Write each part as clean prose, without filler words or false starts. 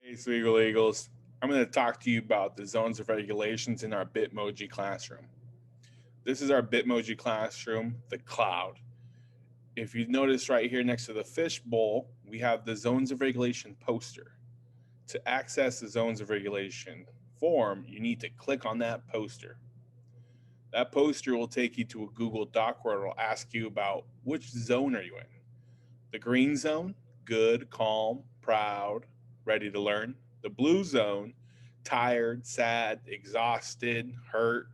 Hey, Sweegle Eagles. I'm going to talk to you about the zones of regulations in our Bitmoji classroom. This is our Bitmoji classroom, the cloud. If you notice right here next to the fish bowl, we have the zones of regulation poster. To access the zones of regulation form, you need to click on that poster. That poster will take you to a Google Doc where it will ask you about which zone are you in. The green zone, good, calm, proud, ready to learn. The blue zone, tired, sad, exhausted, hurt.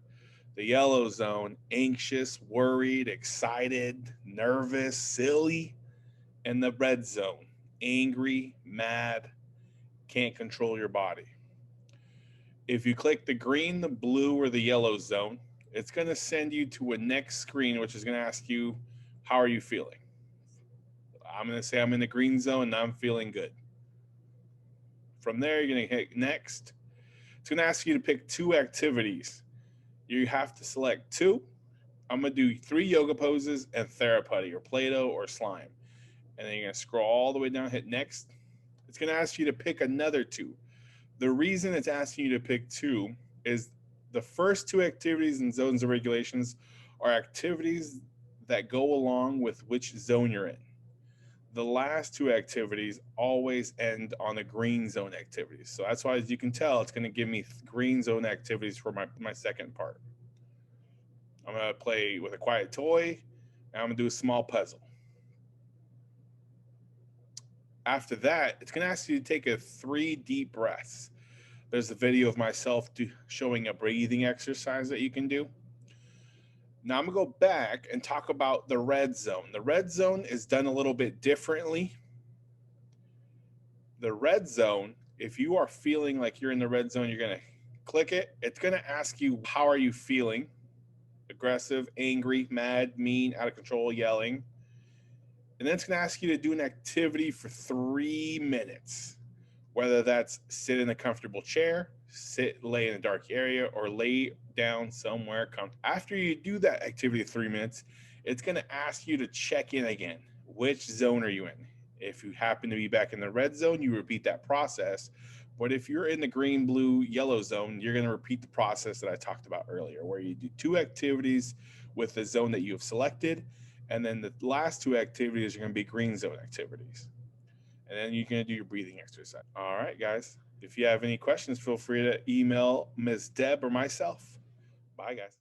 The yellow zone, anxious, worried, excited, nervous, silly. And the red zone, angry, mad, can't control your body. If you click the green, the blue, or the yellow zone, it's going to send you to a next screen, which is going to ask you, how are you feeling? I'm going to say I'm in the green zone and I'm feeling good. From there, you're going to hit next. It's going to ask you to pick two activities. You have to select two. I'm going to do 3 yoga poses and Theraputty or Play-Doh or slime. And then you're going to scroll all the way down, hit next. It's going to ask you to pick another 2. The reason it's asking you to pick 2 is the first 2 activities and zones of regulations are activities that go along with which zone you're in. The last 2 activities always end on the green zone activities. So that's why, as you can tell, it's going to give me green zone activities for my second part. I'm going to play with a quiet toy, and I'm going to do a small puzzle. After that, it's going to ask you to take 3 deep breaths. There's a video of myself showing a breathing exercise that you can do. Now I'm going to go back and talk about the red zone. The red zone is done a little bit differently. The red zone, if you are feeling like you're in the red zone, you're going to click it. It's going to ask you, how are you feeling? Aggressive, angry, mad, mean, out of control, yelling. And then it's going to ask you to do an activity for 3 minutes, whether that's sit in a comfortable chair, lay in a dark area, or lay down somewhere comfortable. After you do that activity 3 minutes, it's going to ask you to check in again. Which zone are you in? If you happen to be back in the red zone, you repeat that process. But if you're in the green, blue, yellow zone, you're going to repeat the process that I talked about earlier, where you do 2 activities with the zone that you have selected. And then the last 2 activities are going to be green zone activities. And then you're going to do your breathing exercise. All right, guys. If you have any questions, feel free to email Ms. Deb or myself. Bye, guys.